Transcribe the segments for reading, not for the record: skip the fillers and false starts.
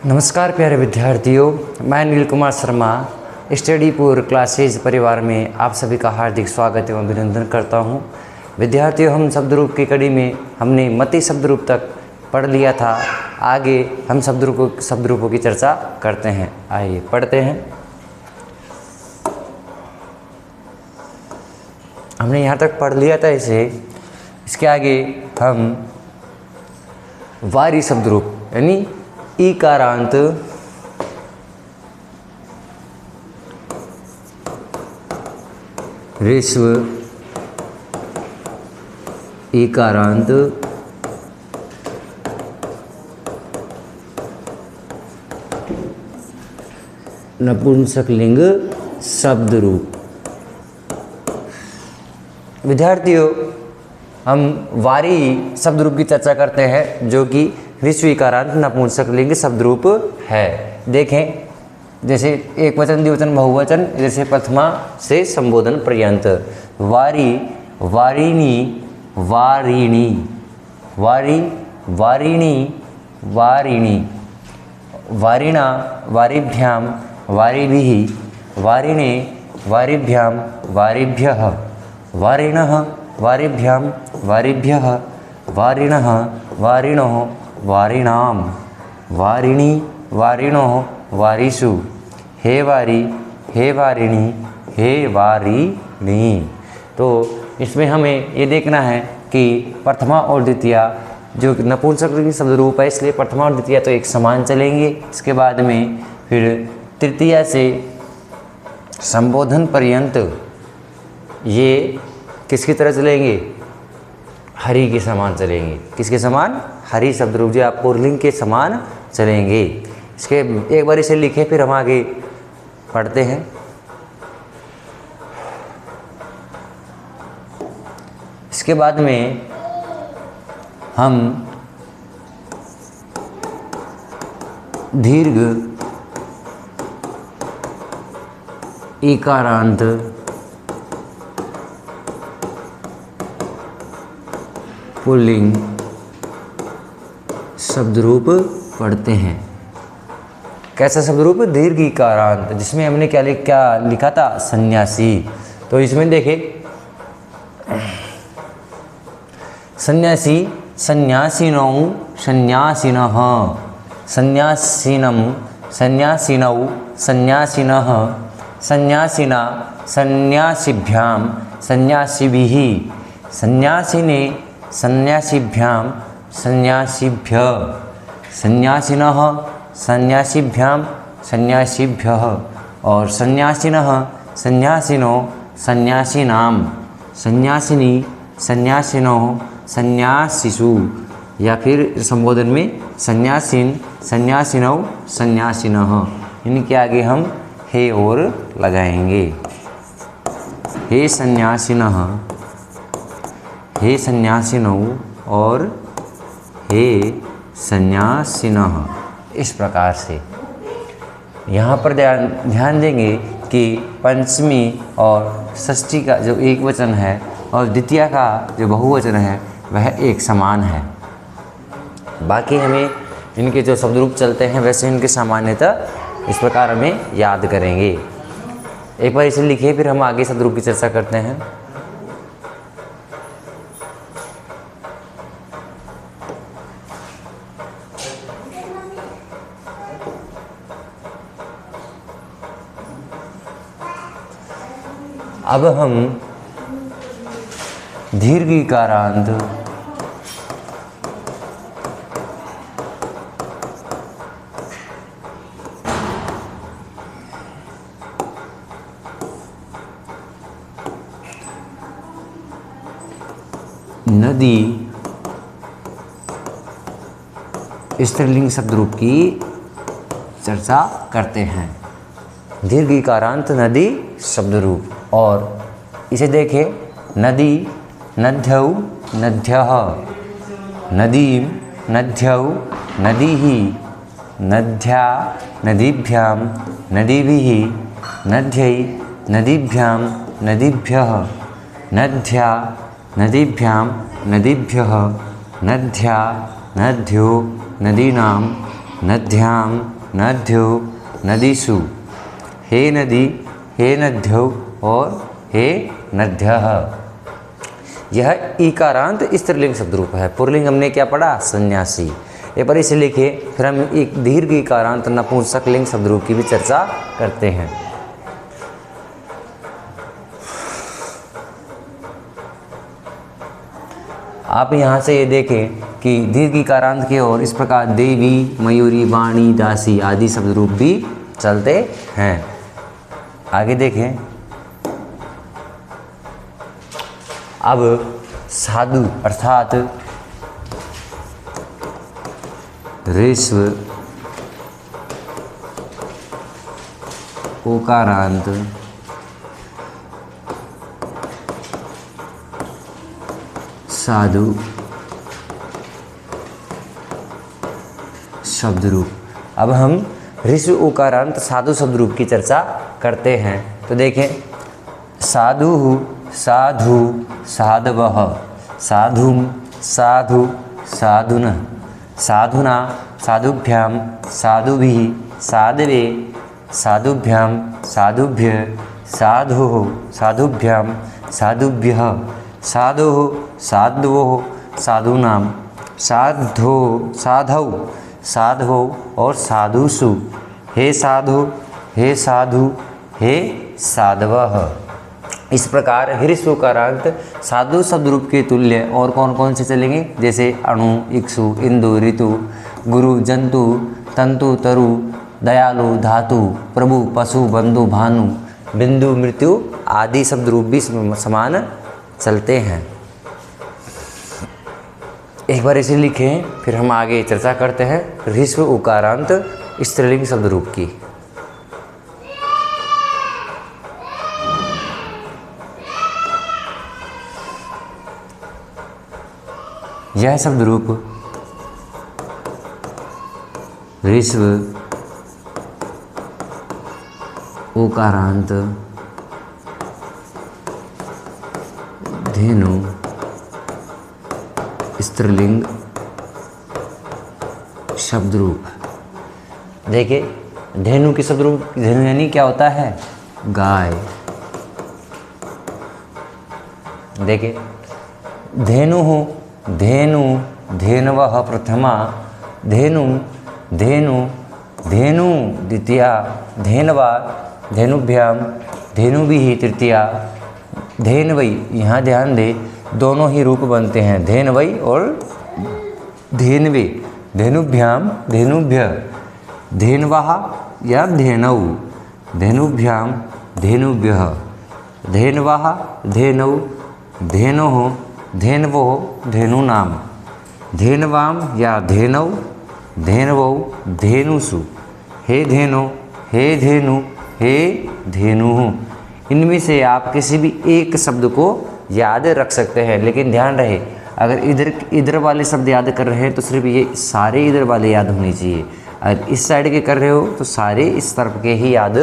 नमस्कार प्यारे विद्यार्थियों, मैं नील कुमार शर्मा स्टडीपुर क्लासेज परिवार में आप सभी का हार्दिक स्वागत एवं अभिनंदन करता हूं। विद्यार्थियों, हम शब्द रूप की कड़ी में हमने मति शब्द रूप तक पढ़ लिया था। आगे हम शब्द रूपों की चर्चा करते हैं। आइए पढ़ते हैं। हमने यहाँ तक पढ़ लिया था इसे। इसके आगे हम वारी शब्द रूप यानी ईकारांत, ऋस्व, ईकारांत, नपुंसकलिंग शब्द रूप। विद्यार्थियों, हम वारी शब्द रूप की चर्चा करते हैं जो कि विश्वीकारांत नपुंसकलिंग शब्द रूप है। देखें, जैसे एक वचन, द्विवचन, बहुवचन, जैसे प्रथमा से संबोधन पर्यंत। वारी, वारिणी, वारिणी, वारी, वारिणी, वारिणी, वारिणा, वारिभ्याम, वारिभिः, वारिणे, वारिभ्यां, वारिभ्यः, वारिणः, वारिभ्यां, वारिभ्यः, वारिणः, वारिणोः, वारिणाम, वारिणी, वारिणोः, वारिषु, हे वारी, हे वारिणी, हे वारिणी। तो इसमें हमें ये देखना है कि प्रथमा और द्वितीया जो नपुंसकलिंग शब्द रूप है, इसलिए प्रथमा और द्वितीया तो एक समान चलेंगे। इसके बाद में फिर तृतीया से संबोधन पर्यंत ये किसकी तरह चलेंगे? हरि के समान चलेंगे। किसके समान? हरि शब्द रूप जो आप पुल्लिंग के समान चलेंगे। इसके एक बार इसे लिखे, फिर हम आगे पढ़ते हैं। इसके बाद में हम दीर्घ, ईकारांत, पुल्लिंग शब्द रूप पढ़ते हैं। कैसा शब्द रूप? दीर्घ ईकारांत, जिसमें हमने क्या लिखा था? सन्यासी। तो इसमें देखें, सन्यासी, सन्यासिनौ, सन्यासिनः, सन्यासिनं, सन्यासिनौ, सन्यासिनः, सन्यासिना, सन्यासिभ्यां, सन्यासिभिः, सन्यासिने, सन्यासिभ्यां, सन्यासिभ्यः, सन्यासिनः, सन्यासिभ्यां, सन्यासिभ्यः, और सन्यासिनः, सन्यासिनो, सन्यासिनां, सन्यासिनी, सन्यासिनो, सन्यासिषु, या फिर संबोधन में सन्यासिन, सन्यासिनौ, सन्यासिनः। इनके आगे हम हे और लगाएंगे। हे सन्यासिनः, हे सन्यासिनौ और हे सन्यासिनः। इस प्रकार से यहाँ पर ध्यान देंगे कि पंचमी और षष्ठी का जो एक वचन है और द्वितीया का जो बहुवचन है वह एक समान है। बाकी हमें इनके जो शब्द रूप चलते हैं वैसे इनके सामान्यतः इस प्रकार हमें याद करेंगे। एक बार इसे लिखिए, फिर हम आगे शब्द रूप की चर्चा करते हैं। अब हम दीर्घ ईकारांत, नदी, स्त्रीलिंग शब्द रूप की चर्चा करते हैं। दीर्घ ईकारांत नदी शब्द रूप। और इसे देखें, नदी, नद्यौ, नद्यः, नदीं, नद्यौ, नदीः, नद्या, नदीभ्यां, नदीभिः, नद्यै, नदीभ्यां, नदीभ्यः, नद्या, नदीभ्यां, नदीभ्यः, नद्या, नद्यो, नदीनां, नद्यां, नद्यो नदीषु, हे नदी, हे नद्यो और हे नद्यः। यह ईकारांत स्त्रीलिंग शब्द रूप है। पुल्लिंग हमने क्या पढ़ा? सन्यासी। एक बार इसे लिखिए, फिर हम एक दीर्घ ईकारांत नपुंसक लिंग शब्द रूप की भी चर्चा करते हैं। आप यहाँ से ये देखें कि दीर्घ ईकारांत की ओर इस प्रकार देवी, मयूरी, वाणी, दासी आदि शब्द रूप भी चलते हैं। आगे देखें, अब साधु अर्थात ऋस्व ओकारांत साधु शब्द रूप। अब हम ऋस्व ओकारांत साधु शब्द रूप की चर्चा करते हैं। तो देखें, साधु, साधु, साधवः, साधुं, साधु, साधुनः, साधुना, साधुभ्यां, साधुभिः, साधवे, साधुभ्यां, साधुभ्यः, साधोः, साधुभ्यां, साधुभ्यः, साधोः, साधवोः, साधूनां, साधो, साधौ, साधवो और साधुषु, हे साधु, हे साधु, हे साधवः। इस प्रकार ह्रस्व उकारांत साधु शब्द रूप के तुल्य और कौन कौन से चलेंगे? जैसे अणु, इक्षु, इंदु, ऋतु, गुरु, जंतु, तंतु, तरु, दयालु, धातु, प्रभु, पशु, बंधु, भानु, बिंदु, मृत्यु आदि शब्द रूप भी समान चलते हैं। एक बार इसे लिखें, फिर हम आगे चर्चा करते हैं ह्रस्व उकारांत स्त्रीलिंग शब्द रूप की। यह शब्द रूप ऋस्व ओकारांत धेनु स्त्रीलिंग शब्द रूप। देखिए, धेनु के शब्द रूप, धेनु यानी क्या होता है? गाय। देखिए, धेनु हो, धेनु, धेनवः प्रथमा, धेनु, धेनु, धेनु द्वितीया, धेनवा, धेनुभ्यां, धेनुभिः तृतीया, धेनवै। यहाँ ध्यान दे, दोनों ही रूप बनते हैं, धेनवै और धेनवे, धेनुभ्यां, धेनुभ्य, धेनवः या धेनौ, धेनुभ्यां, धेनुभ्यः, धेनवः, धेनौ, धेनोः, धेनवो, धेनूनां, धेनवां या धेनौ, धेनवौ, धेनुषु, हे धेनो, हे धेनु, हे धेनुः। इनमें से आप किसी भी एक शब्द को याद रख सकते हैं, लेकिन ध्यान रहे, अगर इधर वाले शब्द याद कर रहे हैं तो सिर्फ ये सारे इधर वाले याद होने चाहिए। अगर इस साइड के कर रहे हो तो सारे इस तरफ के ही याद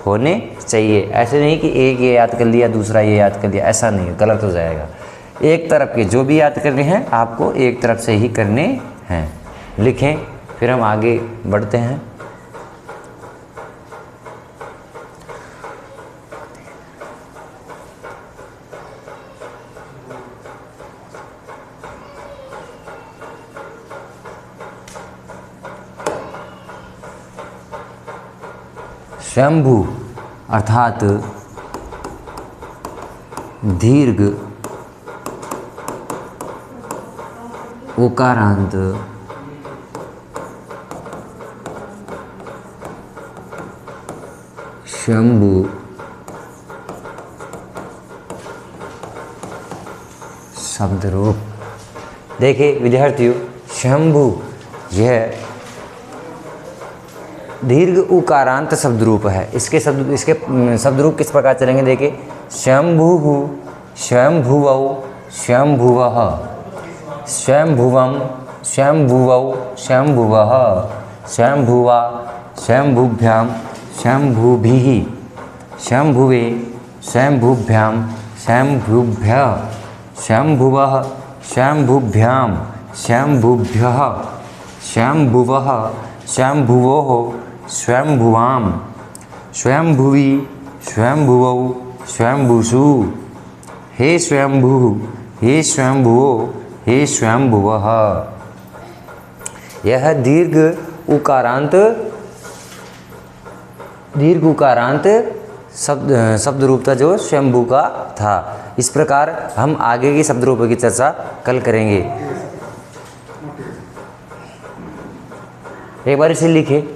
होने चाहिए। ऐसे नहीं कि एक ये याद कर लिया, दूसरा ये याद कर लिया, ऐसा नहीं, गलत हो जाएगा। एक तरफ के जो भी याद करने हैं आपको एक तरफ से ही करने हैं। लिखें, फिर हम आगे बढ़ते हैं। शंभु अर्थात दीर्घ ओकारांत शंभु शब्द रूप। देखिए विद्यार्थियों, शंभु यह दीर्घ उकारांत शब्द रूप है। इसके शब्द रूप किस प्रकार चलेंगे? देखिए, शंभुः, शंभुवौ, शंभुवः, शंभुवं, शंभुवौ, शंभुवः, शंभुवा, शंभुभ्यां, शंभुभिः, शंभुवे, शंभुभ्यां, शंभुभ्यः, शंभुवः, शंभुभ्यां, शंभुभ्यः, शंभुवः, शंभुवोः, स्वयंभुवाम, स्वयंभुवी, स्वयंभुवौ, स्वयंभुषु। हे स्वयंभू, हे स्वयंभुवो, हे स्वयंभुवः। यह दीर्घ उकारांत शब्द रूप था जो स्वयंभू का था। इस प्रकार हम आगे के शब्द रूपों की चर्चा कल करेंगे। एक बार इसे लिखे।